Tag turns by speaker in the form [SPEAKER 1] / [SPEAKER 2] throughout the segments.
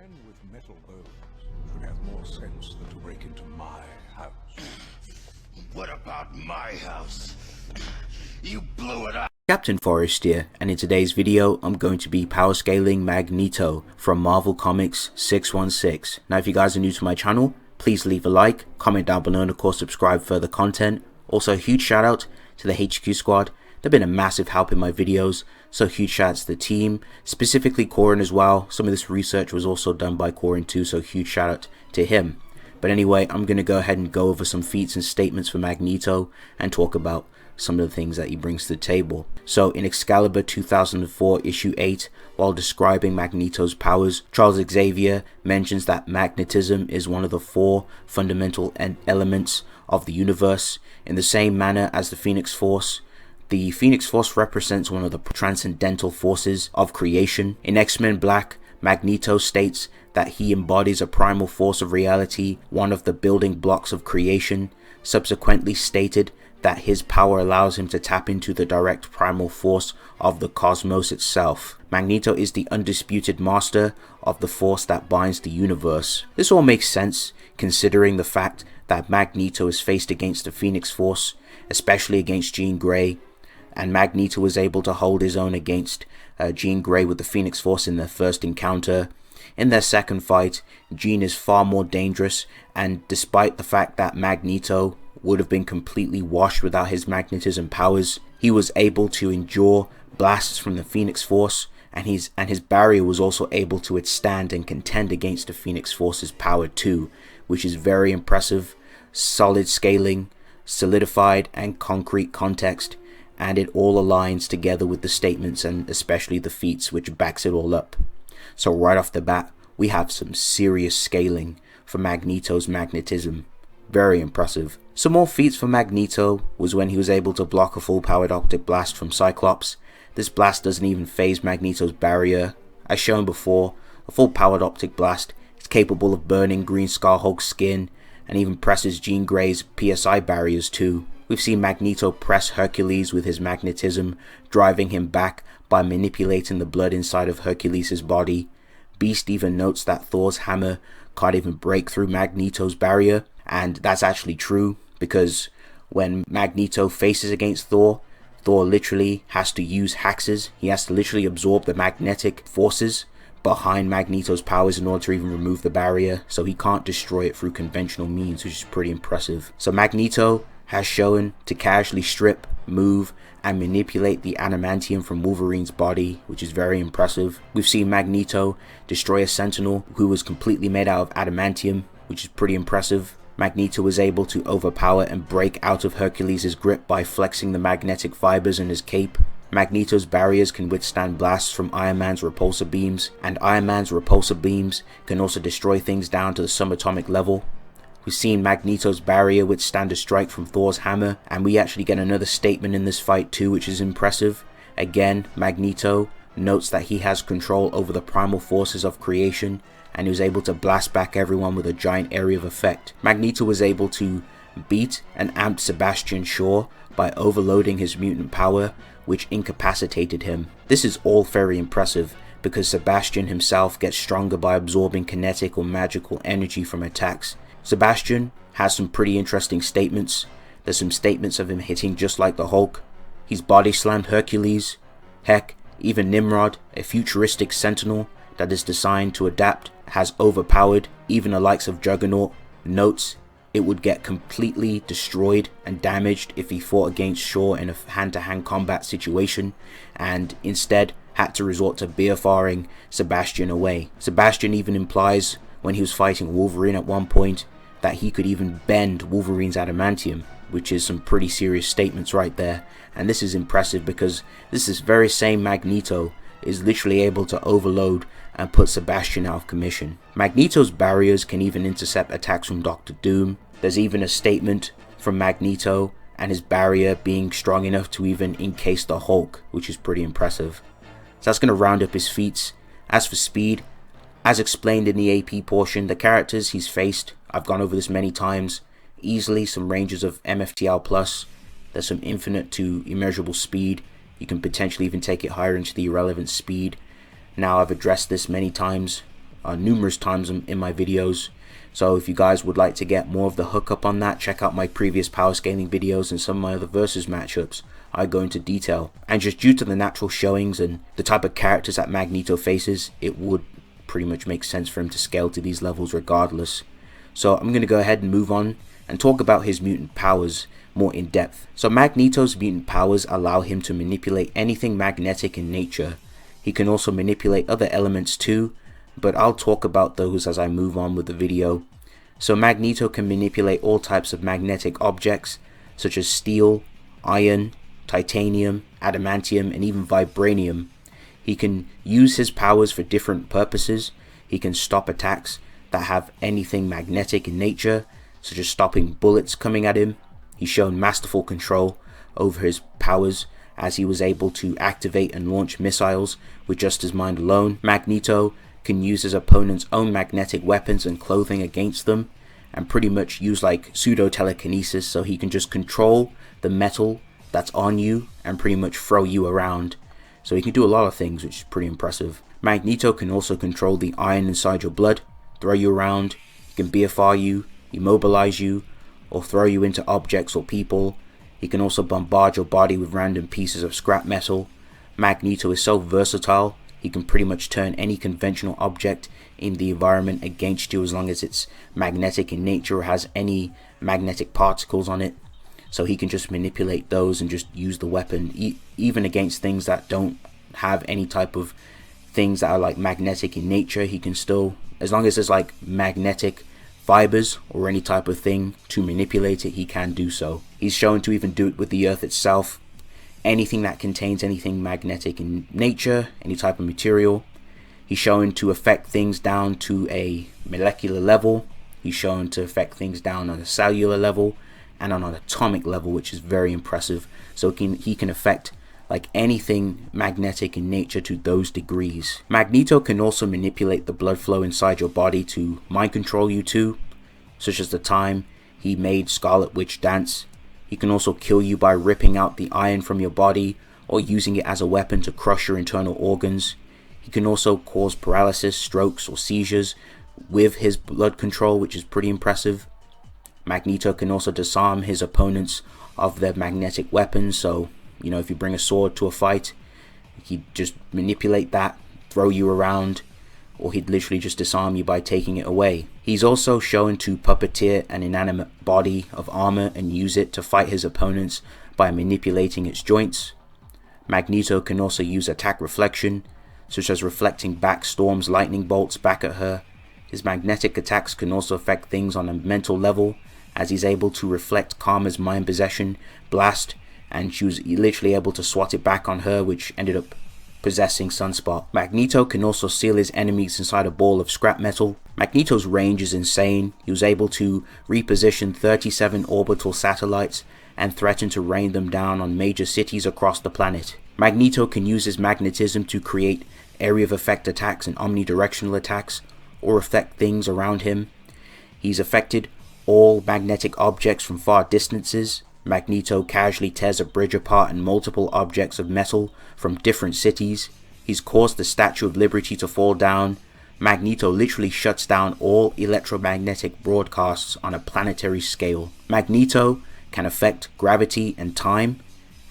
[SPEAKER 1] men with metal bones should have more sense than to break into my house.
[SPEAKER 2] What about my house? You blew it up.
[SPEAKER 3] Captain Forrest here, and in today's video I'm going to be power scaling Magneto from Marvelcomics 616. Now if you guys are new to my channel, please leave a like, comment down below, and of course subscribe for further content. Also a huge shout out to the HQ squad. They've been a massive help in my videos, so huge shout out to the team, specifically Korin as well. Some of this research was also done by Korin too, so huge shout out to him. But anyway, I'm going to go ahead and go over some feats and statements for Magneto and talk about some of the things that he brings to the table. So in Excalibur 2004 issue 8, while describing Magneto's powers, Charles Xavier mentions that magnetism is one of the 4 fundamental elements of the universe. In the same manner as the Phoenix Force, the Phoenix Force represents one of the transcendental forces of creation. In X-Men Black, Magneto states that he embodies a primal force of reality, one of the building blocks of creation, subsequently stated that his power allows him to tap into the direct primal force of the cosmos itself. Magneto is the undisputed master of the force that binds the universe. This all makes sense considering the fact that Magneto is faced against the Phoenix Force, especially against Jean Grey, and Magneto was able to hold his own against Jean Grey with the Phoenix Force in their first encounter. In their second fight, Jean is far more dangerous, and despite the fact that Magneto would have been completely washed without his magnetism powers, he was able to endure blasts from the Phoenix Force, and his barrier was also able to withstand and contend against the Phoenix Force's power too, which is very impressive. Solid scaling, solidified and concrete context, and it all aligns together with the statements and especially the feats, which backs it all up. So right off the bat, we have some serious scaling for Magneto's magnetism. Very impressive. Some more feats for Magneto was when he was able to block a full powered optic blast from Cyclops. This blast doesn't even phase Magneto's barrier. As shown before, a full powered optic blast is capable of burning Green Skull Hulk's skin and even presses Jean Grey's PSI barriers too. We've seen Magneto press Hercules with his magnetism, driving him back by manipulating the blood inside of Hercules' body. Beast even notes that Thor's hammer can't even break through Magneto's barrier, and that's actually true, because when Magneto faces against Thor, Thor literally has to use hexes. He has to literally absorb the magnetic forces behind Magneto's powers in order to even remove the barrier, so he can't destroy it through conventional means, which is pretty impressive. So Magneto has shown to casually strip, move, and manipulate the adamantium from Wolverine's body, which is very impressive. We've seen Magneto destroy a Sentinel who was completely made out of adamantium, which is pretty impressive. Magneto was able to overpower and break out of Hercules' grip by flexing the magnetic fibers in his cape. Magneto's barriers can withstand blasts from Iron Man's repulsor beams, and Iron Man's repulsor beams can also destroy things down to the subatomic level. We've seen Magneto's barrier withstand a strike from Thor's hammer, and we actually get another statement in this fight too, which is impressive. Again, Magneto notes that he has control over the primal forces of creation, and he was able to blast back everyone with a giant area of effect. Magneto was able to beat and amp Sebastian Shaw by overloading his mutant power, which incapacitated him. This is all very impressive, because Sebastian himself gets stronger by absorbing kinetic or magical energy from attacks. Sebastian has some pretty interesting statements. There's some statements of him hitting just like the Hulk. He's body slammed Hercules. Heck, even Nimrod, a futuristic sentinel that is designed to adapt, has overpowered even the likes of Juggernaut. Notes it would get completely destroyed and damaged if he fought against Shaw in a hand-to-hand combat situation, and instead had to resort to BFRing Sebastian away. Sebastian even implies when he was fighting Wolverine at one point that he could even bend Wolverine's adamantium, which is some pretty serious statements right there. And this is impressive because this is very same Magneto is literally able to overload and put Sebastian out of commission. Magneto's barriers can even intercept attacks from Doctor Doom. There's even a statement from Magneto and his barrier being strong enough to even encase the Hulk, which is pretty impressive. So that's going to round up his feats. As for speed, as explained in the AP portion, the characters he's faced, I've gone over this many times, easily some ranges of MFTL+, there's some infinite to immeasurable speed, you can potentially even take it higher into the irrelevant speed. Now I've addressed this many times, numerous times in my videos. So if you guys would like to get more of the hookup on that, check out my previous power scaling videos and some of my other versus matchups. I go into detail. And just due to the natural showings and the type of characters that Magneto faces, it would pretty much make sense for him to scale to these levels regardless. So I'm going to go ahead and move on and talk about his mutant powers more in depth. So Magneto's mutant powers allow him to manipulate anything magnetic in nature. He can also manipulate other elements too, but I'll talk about those as I move on with the video. So Magneto can manipulate all types of magnetic objects such as steel, iron, titanium, adamantium, and even vibranium. He can use his powers for different purposes. He can stop attacks that have anything magnetic in nature, such as stopping bullets coming at him. He's shown masterful control over his powers, as he was able to activate and launch missiles with just his mind alone. Magneto can use his opponent's own magnetic weapons and clothing against them, and pretty much use like pseudo telekinesis, so he can just control the metal that's on you and pretty much throw you around. So he can do a lot of things, which is pretty impressive. Magneto can also control the iron inside your blood, throw you around. He can BFR you, immobilize you, or throw you into objects or people. He can also bombard your body with random pieces of scrap metal. Magneto is so versatile, he can pretty much turn any conventional object in the environment against you as long as it's magnetic in nature or has any magnetic particles on it. So he can just manipulate those and just use the weapon, even against things that don't have any type of things that are like magnetic in nature. He can still, as long as there's like magnetic fibers or any type of thing to manipulate it, he can do so. He's shown to even do it with the earth itself. Anything that contains anything magnetic in nature, any type of material. He's shown to affect things down to a molecular level. He's shown to affect things down on a cellular level and on an atomic level, which is very impressive. So he can affect like anything magnetic in nature to those degrees. Magneto can also manipulate the blood flow inside your body to mind control you too, such as the time he made Scarlet Witch dance. He can also kill you by ripping out the iron from your body or using it as a weapon to crush your internal organs. He can also cause paralysis, strokes, or seizures with his blood control, which is pretty impressive. Magneto can also disarm his opponents of their magnetic weapons. So, you know, if you bring a sword to a fight, he'd just manipulate that, throw you around, or he'd literally just disarm you by taking it away. He's also shown to puppeteer an inanimate body of armor and use it to fight his opponents by manipulating its joints. Magneto can also use attack reflection, such as reflecting back Storm's lightning bolts back at her. His magnetic attacks can also affect things on a mental level, as he's able to reflect Karma's mind possession blast, and she was literally able to swat it back on her, which ended up possessing Sunspot. Magneto can also seal his enemies inside a ball of scrap metal. Magneto's range is insane. He was able to reposition 37 orbital satellites and threaten to rain them down on major cities across the planet. Magneto can use his magnetism to create area of effect attacks and omnidirectional attacks, or affect things around him. He's affected all magnetic objects from far distances. Magneto casually tears a bridge apart and multiple objects of metal from different cities. He's caused the Statue of Liberty to fall down. Magneto literally shuts down all electromagnetic broadcasts on a planetary scale. Magneto can affect gravity and time,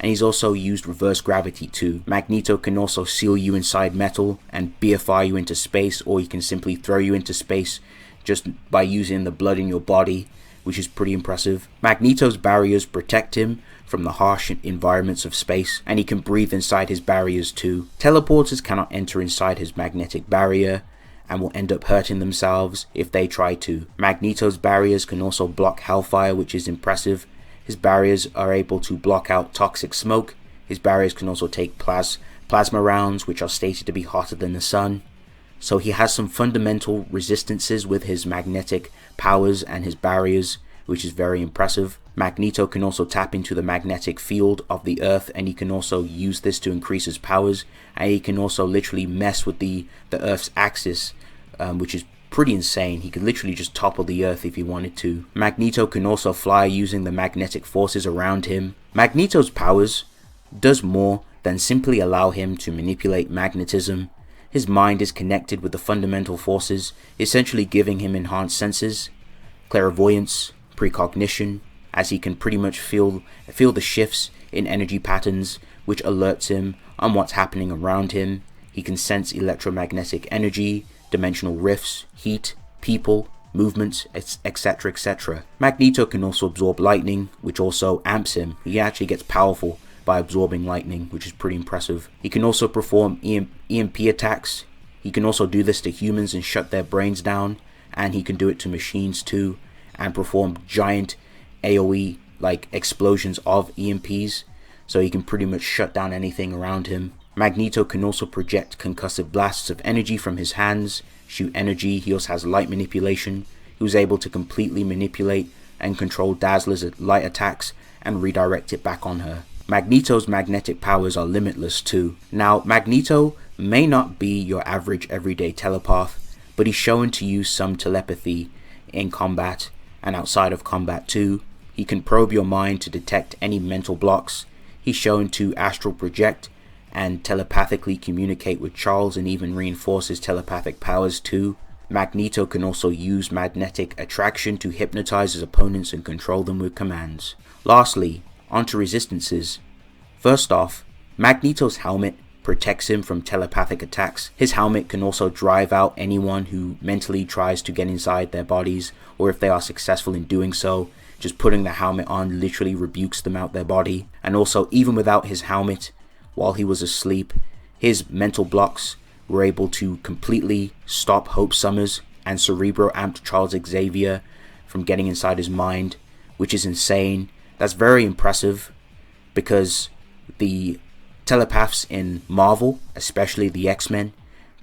[SPEAKER 3] and he's also used reverse gravity too. Magneto can also seal you inside metal and BFR you into space, or he can simply throw you into space just by using the blood in your body, which is pretty impressive. Magneto's barriers protect him from the harsh environments of space, and he can breathe inside his barriers too. Teleporters cannot enter inside his magnetic barrier and will end up hurting themselves if they try to. Magneto's barriers can also block hellfire, which is impressive. His barriers are able to block out toxic smoke. His barriers can also take plasma rounds, which are stated to be hotter than the sun. So he has some fundamental resistances with his magnetic powers and his barriers, which is very impressive. Magneto can also tap into the magnetic field of the Earth, and he can also use this to increase his powers, and he can also literally mess with the Earth's axis, which is pretty insane. He could literally just topple the Earth if he wanted to. Magneto can also fly using the magnetic forces around him. Magneto's powers does more than simply allow him to manipulate magnetism. His mind is connected with the fundamental forces, essentially giving him enhanced senses, clairvoyance, precognition, as he can pretty much feel the shifts in energy patterns, which alerts him on what's happening around him. He can sense electromagnetic energy, dimensional rifts, heat, people, movements, etc, etc. Magneto can also absorb lightning, which also amps him. He actually gets powerful by absorbing lightning, which is pretty impressive. He can also perform EMP attacks. He can also do this to humans and shut their brains down, and he can do it to machines too, and perform giant AoE like explosions of EMPs, so he can pretty much shut down anything around him. Magneto can also project concussive blasts of energy from his hands, shoot energy. He also has light manipulation. He was able to completely manipulate and control Dazzler's light attacks and redirect it back on her. Magneto's magnetic powers are limitless too. Now, Magneto may not be your average everyday telepath, but he's shown to use some telepathy in combat and outside of combat too. He can probe your mind to detect any mental blocks. He's shown to astral project and telepathically communicate with Charles, and even reinforce his telepathic powers too. Magneto can also use magnetic attraction to hypnotize his opponents and control them with commands. Lastly, onto resistances. First off, Magneto's helmet protects him from telepathic attacks. His helmet can also drive out anyone who mentally tries to get inside their bodies, or if they are successful in doing so, just putting the helmet on literally rebukes them out their body. And also, even without his helmet, while he was asleep, his mental blocks were able to completely stop Hope Summers and Cerebro amped Charles Xavier from getting inside his mind, which is insane. That's very impressive, because the telepaths in Marvel, especially the X-Men,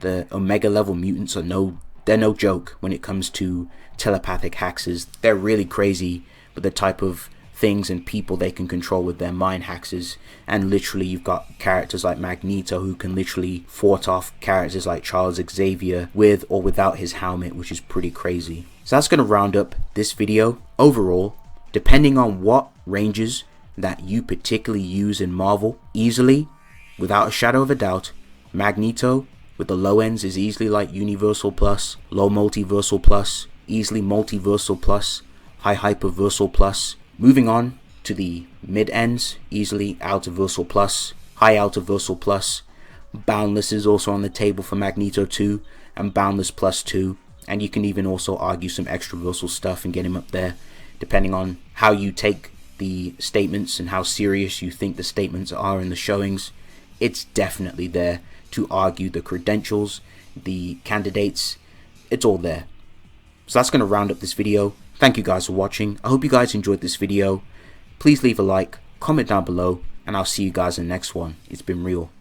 [SPEAKER 3] the Omega level mutants they're no joke when it comes to telepathic haxes. They're really crazy with the type of things and people they can control with their mind haxes. And literally you've got characters like Magneto who can literally fought off characters like Charles Xavier with or without his helmet, which is pretty crazy. So that's going to round up this video. Overall, depending on what ranges that you particularly use in Marvel, easily, without a shadow of a doubt, Magneto with the low ends is easily like Universal Plus, low Multiversal Plus, easily Multiversal Plus, high Hyperversal Plus. Moving on to the mid ends, easily Outerversal Plus, high Outerversal Plus. Boundless is also on the table for Magneto 2, and Boundless Plus 2, and you can even also argue some Extraversal stuff and get him up there, depending on how you take the statements and how serious you think the statements are in the showings. It's definitely there to argue the credentials, the candidates, it's all there. So that's going to round up this video. Thank you guys for watching. I hope you guys enjoyed this video. Please leave a like, comment down below, and I'll see you guys in the next one. It's been real.